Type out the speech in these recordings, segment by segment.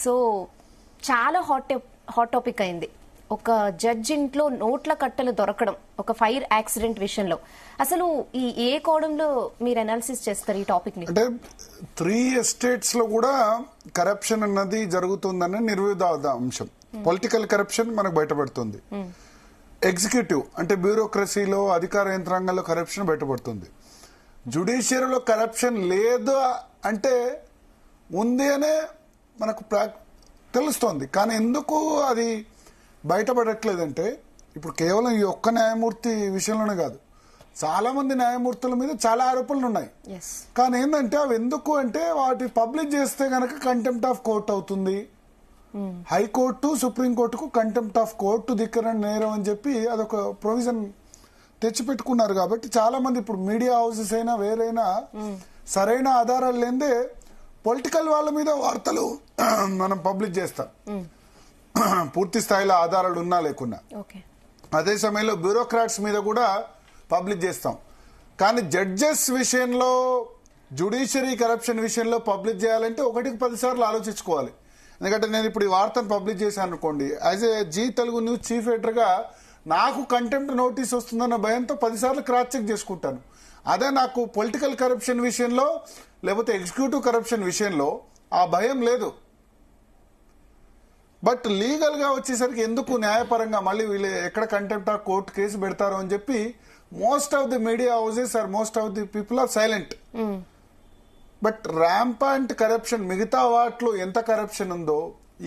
So చాలా hot topic అయింది. ఒక జడ్జి ఇంట్లో నోట్ల కట్టలు దొరకడం, ఒక ఫైర్ యాక్సిడెంట్ విషయంలో అసలు ఈ ఏ కోణంలో మీరు అనాలిసిస్ చేస్తారు ఈ టాపిక్ ని? అంటే 3 ఎస్టేట్స్ లో కూడా కరప్షన్ అన్నది జరుగుతుందని నిర్వివాద అంశం. పొలిటికల్ కరప్షన్ మనకు బయటపడుతుంది, ఎగ్జిక్యూటివ్ అంటే బ్యూరోక్రసీలో అధికార యంత్రాంగంలో కరప్షన్ బయటపడుతుంది, జ్యుడిషియరీలో కరప్షన్ లేదు అంటే ఉంది అనే మనకు తెలుస్తోంది. కానీ ఎందుకు అది బయటపడట్లేదంటే ఇప్పుడు కేవలం ఈ ఒక్క న్యాయమూర్తి విషయంలోనే కాదు, చాలా మంది న్యాయమూర్తుల మీద చాలా ఆరోపణలు ఉన్నాయి. కానీ ఏంటంటే అవి ఎందుకు అంటే వాటి పబ్లిక్ చేస్తే గనక కంటెంప్ట్ ఆఫ్ కోర్ట్ అవుతుంది. హైకోర్టు సుప్రీంకోర్టుకు కంటెంప్ట్ ఆఫ్ కోర్టు ధిక్కరణ నేరం అని చెప్పి అదొక ప్రొవిజన్ తెచ్చిపెట్టుకున్నారు. కాబట్టి చాలా మంది ఇప్పుడు మీడియా హౌసెస్ అయినా వేరైనా సరైన ఆధారాలు లేదే పొలిటికల్ వాళ్ళ మీద వార్తలు మనం పబ్లిష్ చేస్తాం, పూర్తి స్థాయిలో ఆధారాలు ఉన్నా లేకున్నా. అదే సమయంలో బ్యూరోక్రాట్స్ మీద కూడా పబ్లిష్ చేస్తాం. కానీ జడ్జెస్ విషయంలో, జ్యుడిషియరీ కరప్షన్ విషయంలో పబ్లిష్ చేయాలంటే 1కి 10 సార్లు ఆలోచించుకోవాలి. ఎందుకంటే నేను ఇప్పుడు ఈ వార్తను పబ్లిష్ చేశాను అనుకోండి, as a Zee Telugu news chief editor గా నాకు కంటెంప్ట్ నోటీస్ వస్తుందన్న భయంతో 10 సార్లు క్రాస్ చెక్ చేసుకుంటాను. అదే నాకు పొలిటికల్ కరప్షన్ విషయంలో లేకపోతే ఎగ్జిక్యూటివ్ కరప్షన్ విషయంలో ఆ భయం లేదు. బట్ లీగల్ గా వచ్చేసరికి ఎందుకు న్యాయపరంగా మళ్ళీ వీళ్ళు ఎక్కడ కంటెంప్ట్ ఆఫ్ కోర్టు కేసు పెడతారో అని చెప్పి most of the media houses are most of the people are silent. But rampant corruption మిగతా వాటిలో ఎంత కరప్షన్ ఉందో,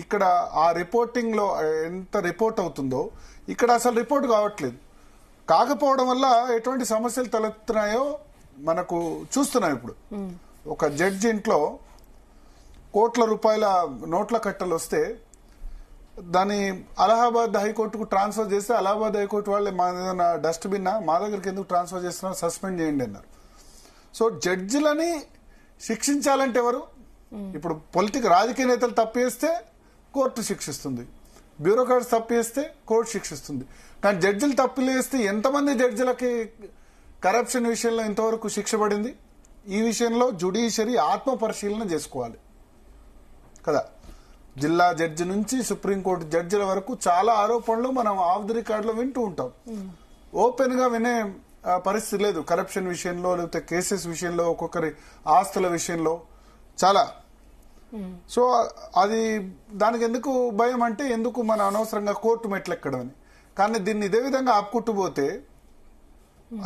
ఇక్కడ ఆ రిపోర్టింగ్ లో ఎంత రిపోర్ట్ అవుతుందో ఇక్కడ అసలు రిపోర్ట్ కావట్లేదు. కాకపోవడం వల్ల ఎటువంటి సమస్యలు తలెత్తున్నాయో మనకు చూస్తున్నాం. ఇప్పుడు ఒక జడ్జి ఇంట్లో కోట్ల రూపాయల నోట్ల కట్టలు వస్తే దాన్ని అలహాబాద్ హైకోర్టుకు ట్రాన్స్ఫర్ చేస్తే అలహాబాద్ హైకోర్టు వాళ్ళు మా ఏదైనా డస్ట్బిన్ మా దగ్గరికి ఎందుకు ట్రాన్స్ఫర్ చేస్తున్నారు, సస్పెండ్ చేయండి అన్నారు. సో జడ్జిలని శిక్షించాలంటే ఎవరు? ఇప్పుడు రాజకీయ నేతలు తప్పు చేస్తే కోర్టు శిక్షిస్తుంది, బ్యూరోక్రాట్స్ తప్పు చేస్తే కోర్టు శిక్షిస్తుంది. కానీ జడ్జిలు తప్పులు చేస్తే ఎంతమంది జడ్జిలకి కరప్షన్ విషయంలో ఇంతవరకు శిక్ష పడింది? ఈ విషయంలో జ్యుడిషియరీ ఆత్మ పరిశీలన చేసుకోవాలి కదా. జిల్లా జడ్జి నుంచి సుప్రీంకోర్టు జడ్జిల వరకు చాలా ఆరోపణలు మనం ఆఫ్ ది రికార్డ్ లో వింటూ ఉంటాం. ఓపెన్ గా వినే పరిస్థితి లేదు కరప్షన్ విషయంలో, లేకపోతే కేసెస్ విషయంలో, ఒక్కొక్కరి ఆస్తుల విషయంలో చాలా. సో అది దానికి ఎందుకు భయం అంటే ఎందుకు మన అనవసరంగా కోర్టు మెట్లు ఎక్కడం అని. కానీ దీన్ని ఇదే విధంగా ఆపుకుంటూ పోతే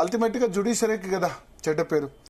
అల్టిమేట్ గా జ్యుడిషియరీకి కదా చెడ్డ పేరు.